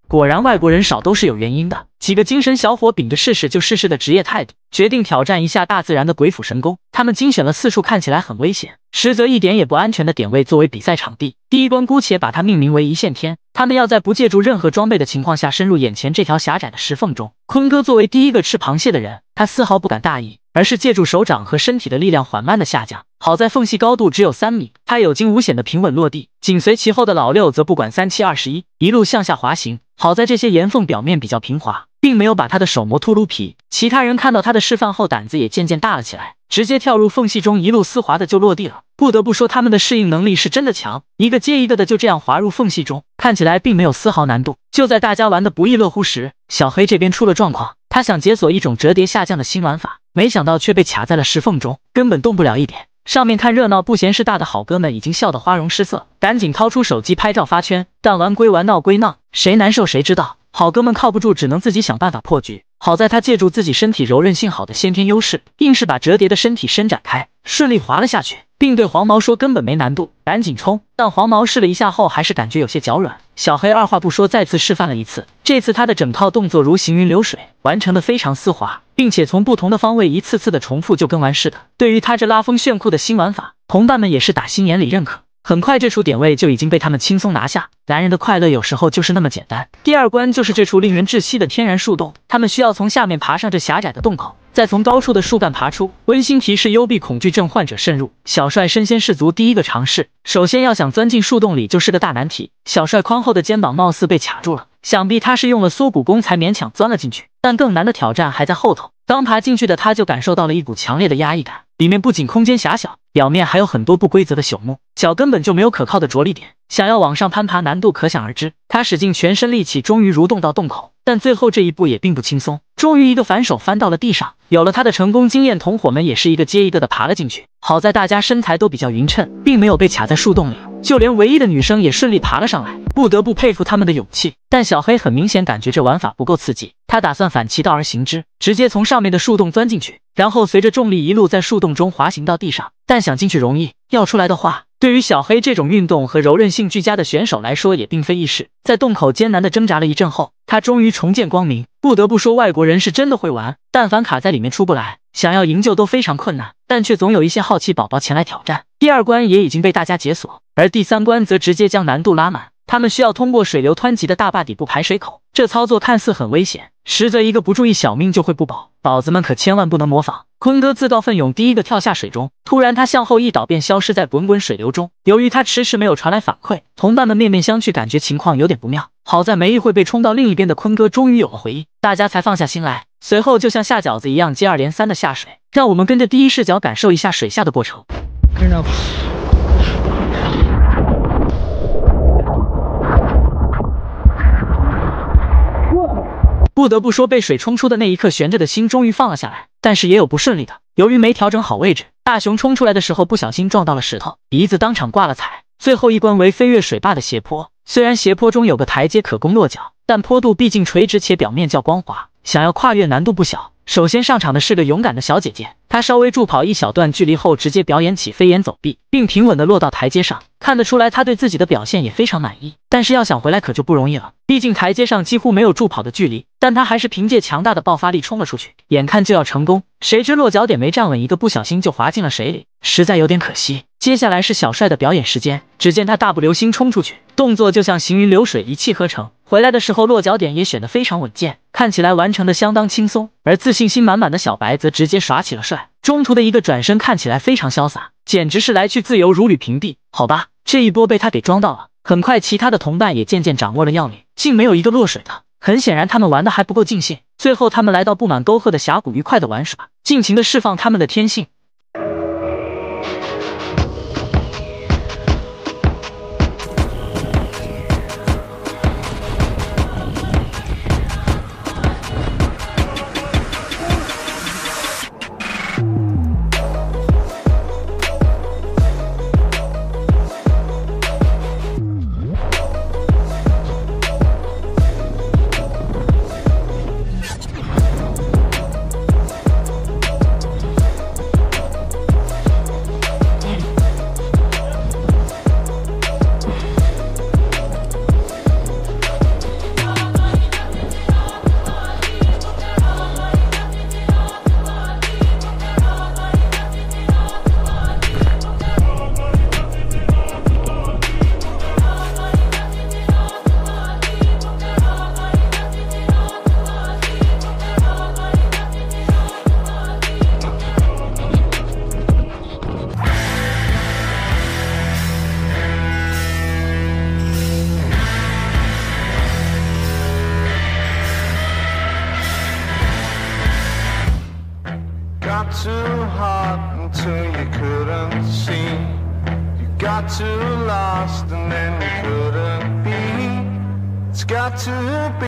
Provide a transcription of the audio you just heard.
果然外国人少都是有原因的。几个精神小伙秉着试试就试试的职业态度，决定挑战一下大自然的鬼斧神工。他们精选了4处看起来很危险，实则一点也不安全的点位作为比赛场地。第一关姑且把它命名为一线天。他们要在不借助任何装备的情况下深入眼前这条狭窄的石缝中。坤哥作为第一个吃螃蟹的人，他丝毫不敢大意，而是借助手掌和身体的力量缓慢的下降。好在缝隙高度只有3米，他有惊无险的平稳落地。紧随其后的老六则不管3七21，一路向下滑行。好在这些岩缝表面比较平滑，并没有把他的手磨秃噜皮。其他人看到他的示范后，胆子也渐渐大了起来，直接跳入缝隙中，一路丝滑的就落地了。不得不说，他们的适应能力是真的强，一个接一个的就这样滑入缝隙中，看起来并没有丝毫难度。就在大家玩得不亦乐乎时，小黑这边出了状况。他想解锁一种折叠下降的新玩法，没想到却被卡在了石缝中，根本动不了一点。上面看热闹不嫌事大的好哥们已经笑得花容失色，赶紧掏出手机拍照发圈。但玩归玩，闹归闹，谁难受谁知道。好哥们靠不住，只能自己想办法破局。好在他借助自己身体柔韧性好的先天优势，硬是把折叠的身体伸展开，顺利滑了下去，并对黄毛说根本没难度，赶紧冲。但黄毛试了一下后，还是感觉有些脚软。小黑二话不说，再次示范了一次。这次他的整套动作如行云流水，完成的非常丝滑，并且从不同的方位一次次的重复，就跟完似的。对于他这拉风炫酷的新玩法，同伴们也是打心眼里认可。很快这处点位就已经被他们轻松拿下。男人的快乐有时候就是那么简单。第2关就是这处令人窒息的天然树洞，他们需要从下面爬上这狭窄的洞口，再从高处的树干爬出。温馨提示：幽闭恐惧症患者慎入。小帅身先士卒，第一个尝试。首先要想钻进树洞里就是个大难题。小帅宽厚的肩膀貌似被卡住了，想必他是用了缩骨功才勉强钻了进去。但更难的挑战还在后头。刚爬进去的他就感受到了一股强烈的压抑感，里面不仅空间狭小，表面还有很多不规则的朽木，脚根本就没有可靠的着力点，想要往上攀爬难度可想而知。他使尽全身力气，终于蠕动到洞口，但最后这一步也并不轻松，终于一个反手翻到了地上。有了他的成功经验，同伙们也是一个接一个的爬了进去。好在大家身材都比较匀称，并没有被卡在树洞里，就连唯一的女生也顺利爬了上来，不得不佩服他们的勇气。但小黑很明显感觉这玩法不够刺激，他打算反其道而行之，直接从上面的树洞钻进去，然后随着重力一路在树洞中滑行到地上。但想进去容易，要出来的话，对于小黑这种运动和柔韧性俱佳的选手来说也并非易事。在洞口艰难的挣扎了一阵后，他终于重见光明。不得不说，外国人是真的会玩，但凡卡在里面出不来，想要营救都非常困难，但却总有一些好奇宝宝前来挑战。第2关也已经被大家解锁，而第3关则直接将难度拉满。他们需要通过水流湍急的大坝底部排水口，这操作看似很危险，实则一个不注意小命就会不保，宝子们可千万不能模仿。坤哥自告奋勇第一个跳下水中，突然他向后一倒，便消失在滚滚水流中。由于他迟迟没有传来反馈，同伴们面面相觑，感觉情况有点不妙。好在没一会被冲到另一边的坤哥终于有了回应，大家才放下心来。随后就像下饺子一样接二连三的下水，让我们跟着第一视角感受一下水下的过程。不得不说，被水冲出的那一刻，悬着的心终于放了下来。但是也有不顺利的，由于没调整好位置，大熊冲出来的时候不小心撞到了石头，鼻子当场挂了彩。最后一关为飞越水坝的斜坡，虽然斜坡中有个台阶可供落脚，但坡度毕竟垂直且表面较光滑，想要跨越难度不小。首先上场的是个勇敢的小姐姐，她稍微助跑一小段距离后，直接表演起飞檐走壁，并平稳地落到台阶上。看得出来，她对自己的表现也非常满意。但是要想回来可就不容易了，毕竟台阶上几乎没有助跑的距离。但她还是凭借强大的爆发力冲了出去，眼看就要成功，谁知落脚点没站稳，一个不小心就滑进了水里，实在有点可惜。接下来是小帅的表演时间，只见他大步流星冲出去，动作就像行云流水，一气呵成。回来的时候落脚点也选得非常稳健，看起来完成的相当轻松。而自信心满满的小白则直接耍起了帅，中途的一个转身看起来非常潇洒，简直是来去自由如履平地。好吧，这一波被他给装到了。很快其他的同伴也渐渐掌握了要领，竟没有一个落水的。很显然他们玩的还不够尽兴，最后他们来到布满沟壑的峡谷，愉快的玩耍，尽情的释放他们的天性。got too hot until you couldn't see. You got too lost and then you couldn't be. It's got to be